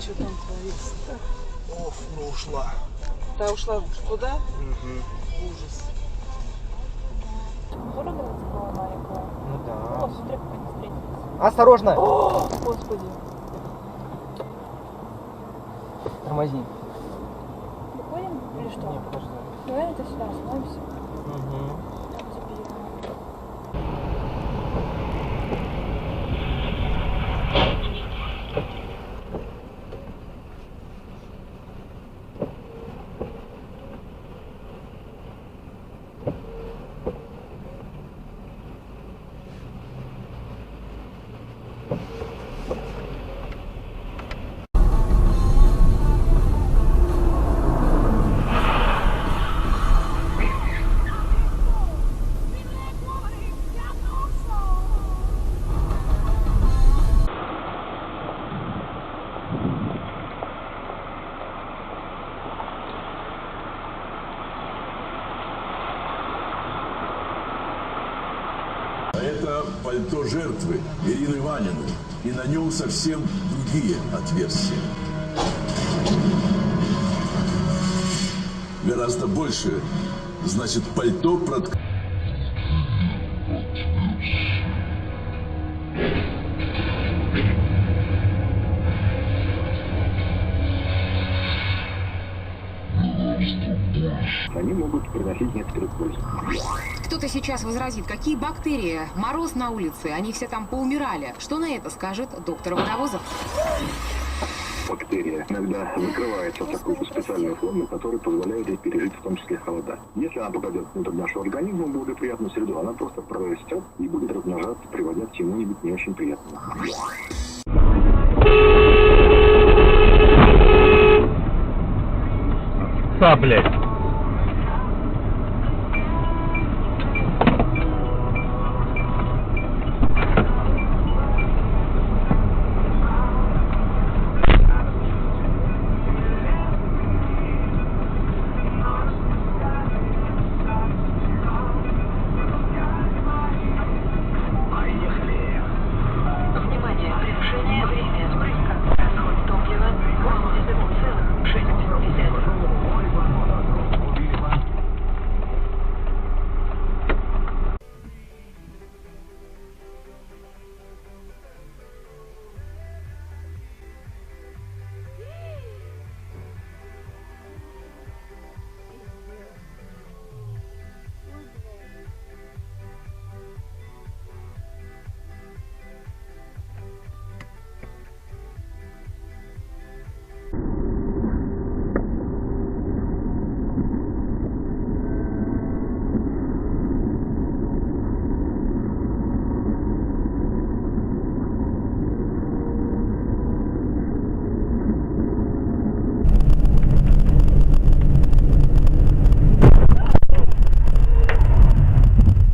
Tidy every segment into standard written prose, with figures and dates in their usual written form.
что там творится. Ох, ну ушла. Та ушла куда? Угу. Ужас. Дорого маленькая. Ну да. О, смотри, как они встретились. Осторожно! О, Господи. Тормози. Выходим или что? Не, подожди. Давай это сюда остановимся. Угу. Там за берегом. А это пальто жертвы Ирины Ваниной, и на нем совсем другие отверстия. Гораздо больше, значит, пальто проткнуто. Они могут приносить некоторую пользу. Кто-то сейчас возразит, какие бактерии? Мороз на улице, они все там поумирали. Что на это скажет доктор Водовозов? Бактерия иногда закрывается в такую специальную форму, которая позволяет ей пережить в том числе холода. Если она попадет внутрь нашего организма в благоприятную среду, она просто прорастет и будет размножаться, приводя к чему-нибудь не очень приятному. Блядь. Внимание, превышение время спуска. Расход топлива 87,6.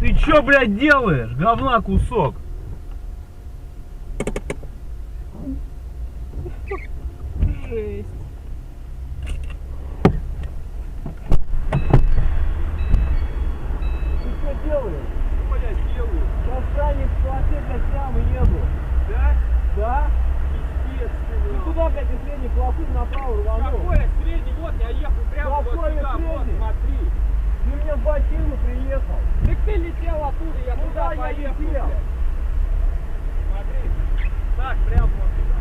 Ты чё, блядь, делаешь? Говна кусок. Жесть. Ты что делаешь? Что я делаю? Сейчас станет в туалет, блядь, прямо еду. Да? Да. Естественно. Ты куда, блядь, из средней полосы направо рванул? Какой средний? Вот я ехал прямо вот сюда, вот смотри. Ты меня в бочину приехал. Так ты летел оттуда, я туда я поехал. летел? Блядь. Смотри. Так, прямо вот сюда.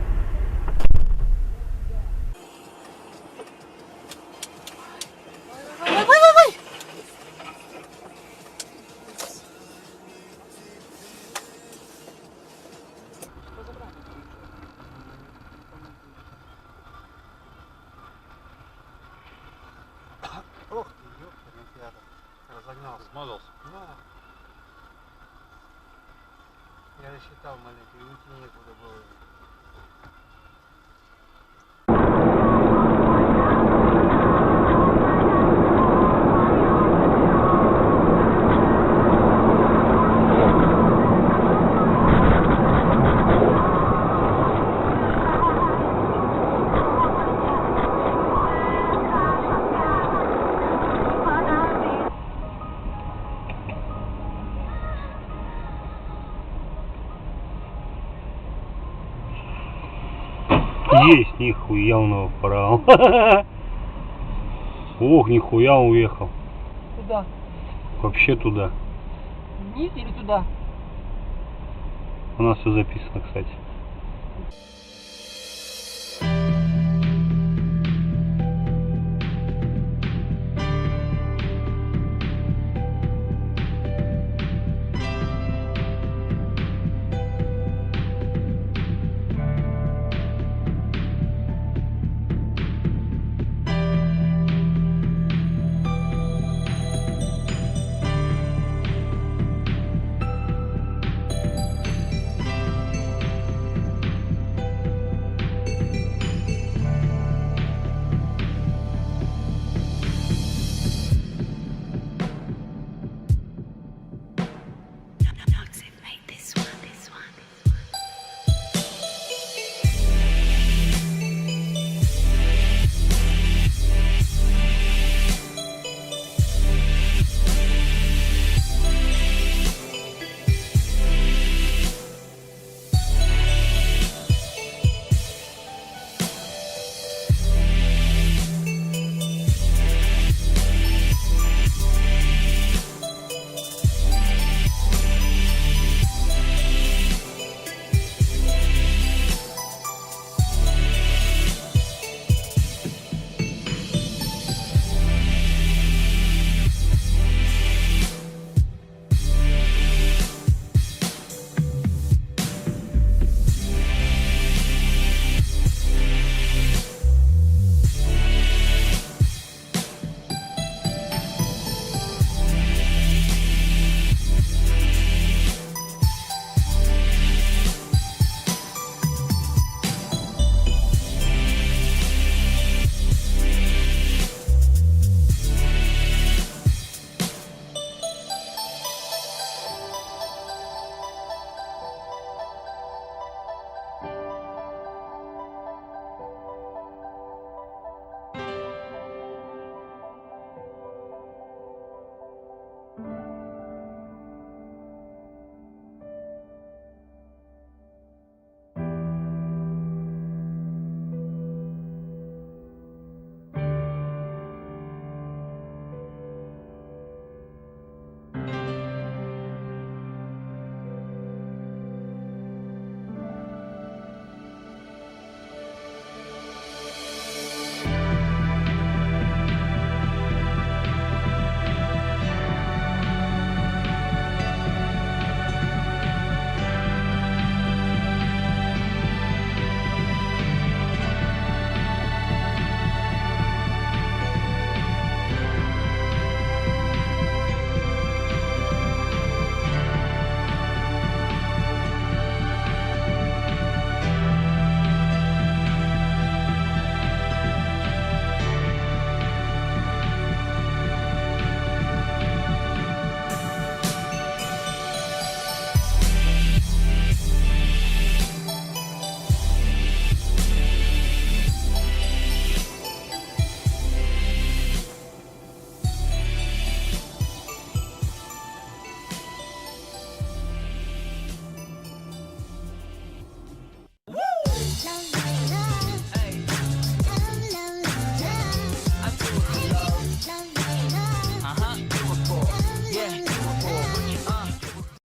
Ох ты, ёпта, я разогнался. Смазался? Да. Я рассчитал маленько, и уйти некуда было. Есть, нихуя он его порал. Ох, нихуя он уехал. Куда? Вообще туда. Вниз или туда? У нас все записано, кстати.